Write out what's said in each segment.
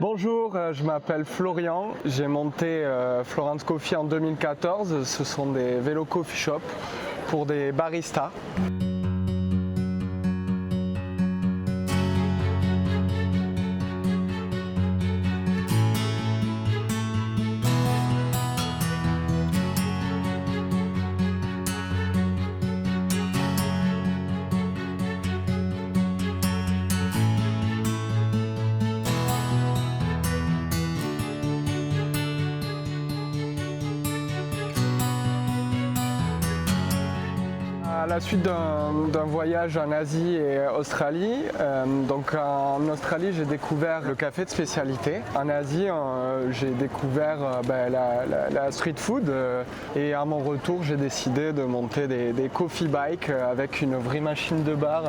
Bonjour, je m'appelle Florian, j'ai monté Florence Coffee en 2014, ce sont des vélos coffee shop pour des baristas. À la suite d'un voyage en Asie et Australie, en Australie j'ai découvert le café de spécialité. En Asie j'ai découvert la street food et à mon retour j'ai décidé de monter des coffee bikes avec une vraie machine de bar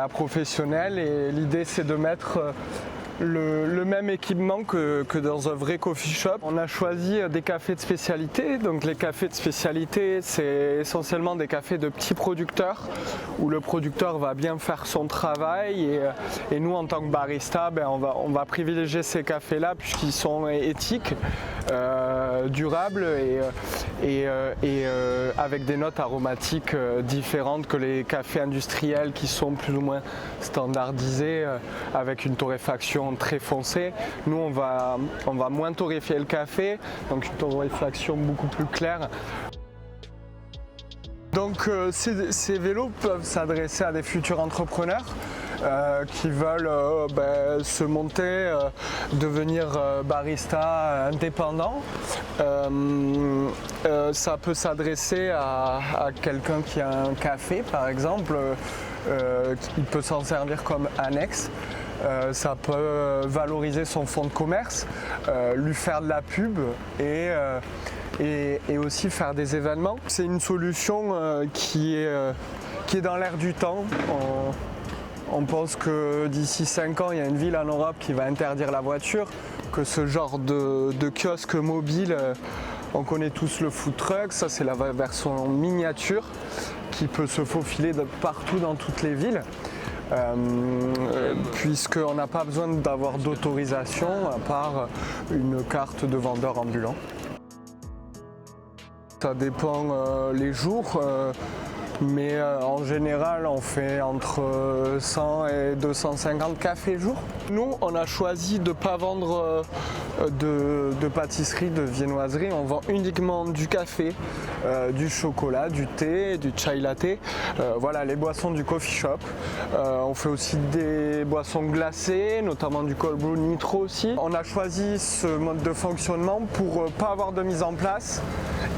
professionnelle, et l'idée c'est de mettre le même équipement que dans un vrai coffee shop. On a choisi des cafés de spécialité. Donc les cafés de spécialité, c'est essentiellement des cafés de petits producteurs où le producteur va bien faire son travail, et nous en tant que barista, on va privilégier ces cafés-là puisqu'ils sont éthiques, durables et avec des notes aromatiques différentes que les cafés industriels qui sont plus ou moins standardisés avec une torréfaction très foncée. Nous on va moins torréfier le café, donc une torréfaction beaucoup plus claire. Donc ces vélos peuvent s'adresser à des futurs entrepreneurs qui veulent se monter, devenir barista indépendant. Ça peut s'adresser à quelqu'un qui a un café par exemple, il peut s'en servir comme annexe. Ça peut valoriser son fonds de commerce, lui faire de la pub et aussi faire des événements. C'est une solution qui est dans l'air du temps. On pense que d'ici 5 ans, il y a une ville en Europe qui va interdire la voiture, que ce genre de kiosque mobile, on connaît tous le food truck, ça c'est la version miniature qui peut se faufiler de partout dans toutes les villes. Puisqu'on n'a pas besoin d'avoir d'autorisation à part une carte de vendeur ambulant. Ça dépend les jours, mais en général on fait entre 100 et 250 cafés jour. Nous on a choisi de ne pas vendre de pâtisserie, de viennoiserie, on vend uniquement du café, du chocolat, du thé, du chai latte, voilà les boissons du coffee shop. On fait aussi des boissons glacées, notamment du cold brew nitro aussi. On a choisi ce mode de fonctionnement pour pas avoir de mise en place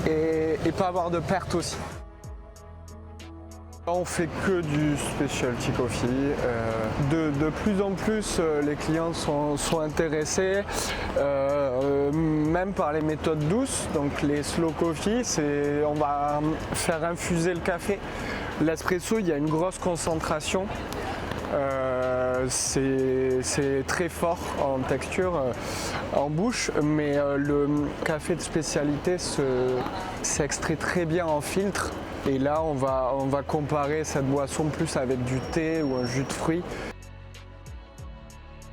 et pas avoir de perte aussi. On fait que du specialty coffee. De plus en plus, les clients sont intéressés, même par les méthodes douces. Donc les slow coffee, on va faire infuser le café. L'espresso, il y a une grosse concentration. C'est très fort en texture, en bouche, mais le café de spécialité s'extrait très bien en filtre. Et là, on va comparer cette boisson plus avec du thé ou un jus de fruits.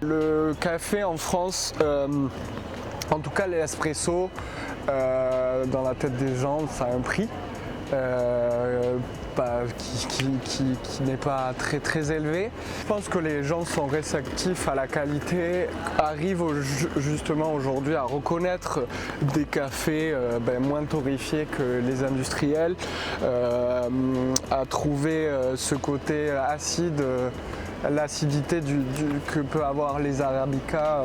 Le café en France, en tout cas l'espresso, dans la tête des gens, ça a un prix. Qui n'est pas très élevé. Je pense que les gens sont réceptifs à la qualité, arrivent justement aujourd'hui à reconnaître des cafés moins torréfiés que les industriels, à trouver ce côté acide, l'acidité que peut avoir les arabicas,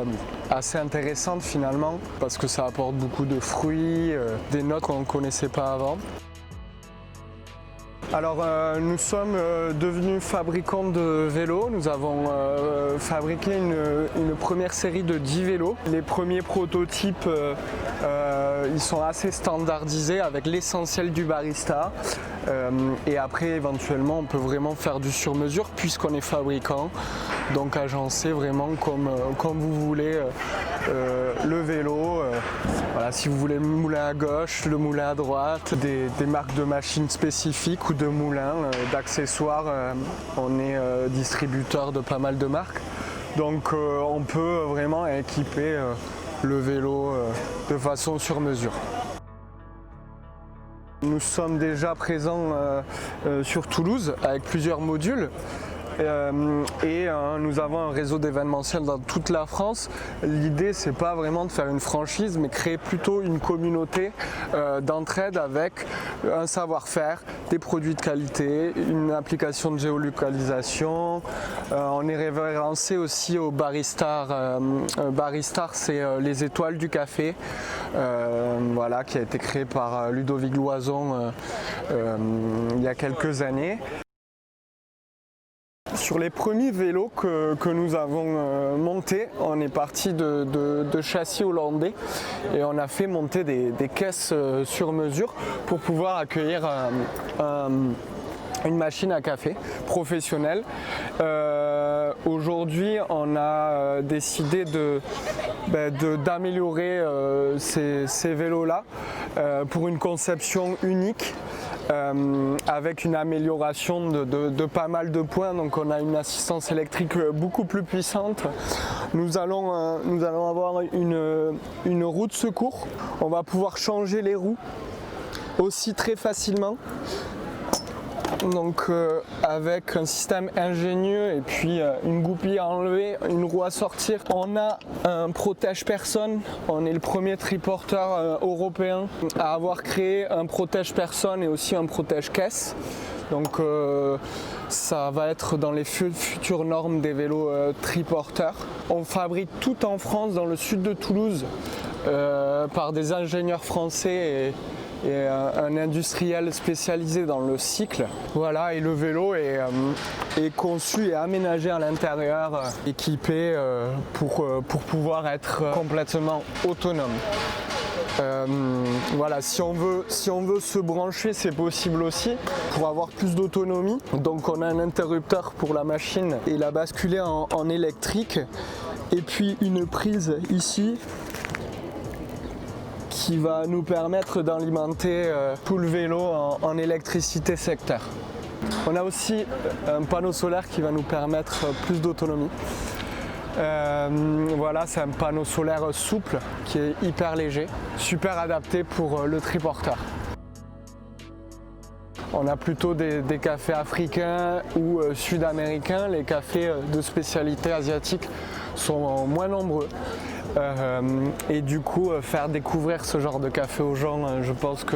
assez intéressante finalement, parce que ça apporte beaucoup de fruits, des notes qu'on ne connaissait pas avant. Alors nous sommes devenus fabricants de vélos. Nous avons fabriqué une première série de 10 vélos. Les premiers prototypes ils sont assez standardisés avec l'essentiel du barista. Et après éventuellement on peut vraiment faire du sur-mesure puisqu'on est fabricant. Donc agencé vraiment comme vous voulez le vélo. Voilà, si vous voulez le moulin à gauche, le moulin à droite, des marques de machines spécifiques ou de moulins, d'accessoires, on est distributeur de pas mal de marques. Donc on peut vraiment équiper le vélo de façon sur mesure. Nous sommes déjà présents sur Toulouse avec plusieurs modules. Nous avons un réseau d'événementiel dans toute la France. L'idée, c'est pas vraiment de faire une franchise, mais créer plutôt une communauté d'entraide avec un savoir-faire, des produits de qualité, une application de géolocalisation. On est référencé aussi au Baristar. Baristar, c'est les étoiles du café, voilà, qui a été créé par Ludovic Loison il y a quelques années. Sur les premiers vélos que nous avons montés, on est parti de châssis hollandais et on a fait monter des caisses sur mesure pour pouvoir accueillir une machine à café professionnelle. Aujourd'hui, on a décidé d'améliorer ces vélos-là pour une conception unique. Avec une amélioration de pas mal de points, donc on a une assistance électrique beaucoup plus puissante. Nous allons avoir une roue de secours, on va pouvoir changer les roues aussi très facilement. Donc avec un système ingénieux et puis une goupille à enlever, une roue à sortir. On a un protège-personne, on est le premier triporteur européen à avoir créé un protège-personne et aussi un protège-caisse. Donc ça va être dans les futures normes des vélos triporteurs. On fabrique tout en France, dans le sud de Toulouse, par des ingénieurs français et un industriel spécialisé dans le cycle. Voilà, et le vélo est conçu et aménagé à l'intérieur, équipé pour pouvoir être complètement autonome. Voilà, si on veut se brancher, c'est possible aussi pour avoir plus d'autonomie. Donc on a un interrupteur pour la machine et la basculer en électrique, et puis une prise ici qui va nous permettre d'alimenter tout le vélo en électricité secteur. On a aussi un panneau solaire qui va nous permettre plus d'autonomie. Voilà, c'est un panneau solaire souple qui est hyper léger, super adapté pour le triporteur. On a plutôt des cafés africains ou sud-américains. Les cafés de spécialité asiatique sont moins nombreux. Et du coup, faire découvrir ce genre de café aux gens, je pense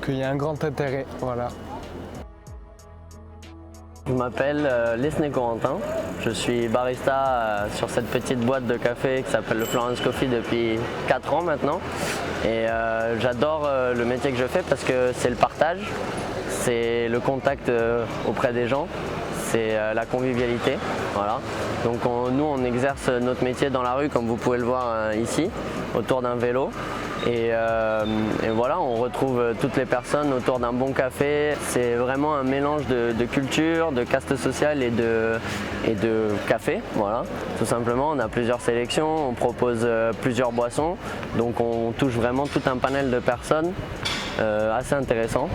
qu'il y a un grand intérêt. Voilà. Je m'appelle Lesné Corentin, je suis barista sur cette petite boîte de café qui s'appelle le Florence Coffee depuis 4 ans maintenant. Et j'adore le métier que je fais parce que c'est le partage, c'est le contact auprès des gens, c'est la convivialité. Voilà. Donc nous on exerce notre métier dans la rue comme vous pouvez le voir ici, autour d'un vélo. Et voilà, on retrouve toutes les personnes autour d'un bon café. C'est vraiment un mélange de culture, de caste sociale et de café. Voilà, tout simplement, on a plusieurs sélections, on propose plusieurs boissons. Donc on touche vraiment tout un panel de personnes assez intéressant.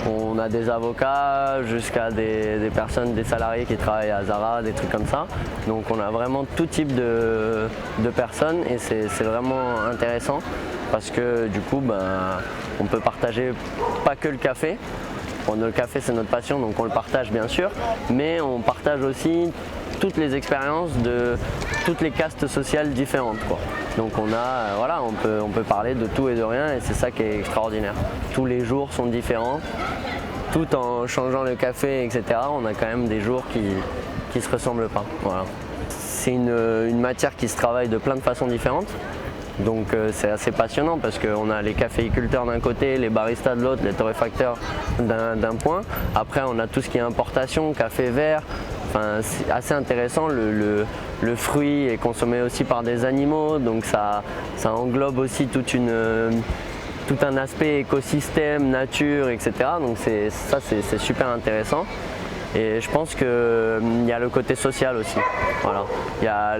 On a des avocats jusqu'à des personnes, des salariés qui travaillent à Zara, des trucs comme ça. Donc on a vraiment tout type de personnes et c'est vraiment intéressant parce que du coup on peut partager pas que le café. Bon, le café c'est notre passion donc on le partage bien sûr, mais on partage aussi toutes les expériences de toutes les castes sociales différentes, quoi. Donc voilà, on peut parler de tout et de rien et c'est ça qui est extraordinaire. Tous les jours sont différents, tout en changeant le café, etc. On a quand même des jours qui se ressemblent pas. Voilà. C'est une matière qui se travaille de plein de façons différentes. Donc c'est assez passionnant parce qu'on a les caféiculteurs d'un côté, les baristas de l'autre, les torréfacteurs d'un point. Après on a tout ce qui est importation, café vert. Enfin, c'est assez intéressant, le fruit est consommé aussi par des animaux, donc ça englobe aussi tout un aspect écosystème, nature, etc. Donc c'est super intéressant. Et je pense qu'il y a le côté social aussi. Voilà. Il y a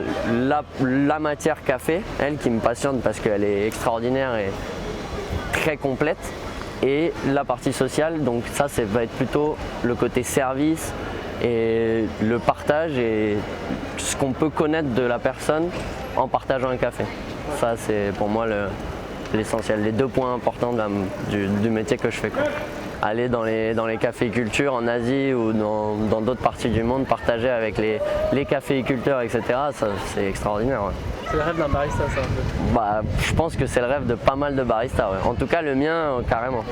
la matière café, elle qui me passionne parce qu'elle est extraordinaire et très complète. Et la partie sociale, donc ça va être plutôt le côté service et le partage et ce qu'on peut connaître de la personne en partageant un café. Ça, c'est pour moi l'essentiel, les 2 points importants du métier que je fais, quoi. Aller dans les caféicultures en Asie ou dans d'autres parties du monde, partager avec les caféiculteurs, etc., ça, c'est extraordinaire. Ouais. C'est le rêve d'un barista, ça, un peu. Bah, je pense que c'est le rêve de pas mal de baristas. Ouais. En tout cas, le mien, carrément.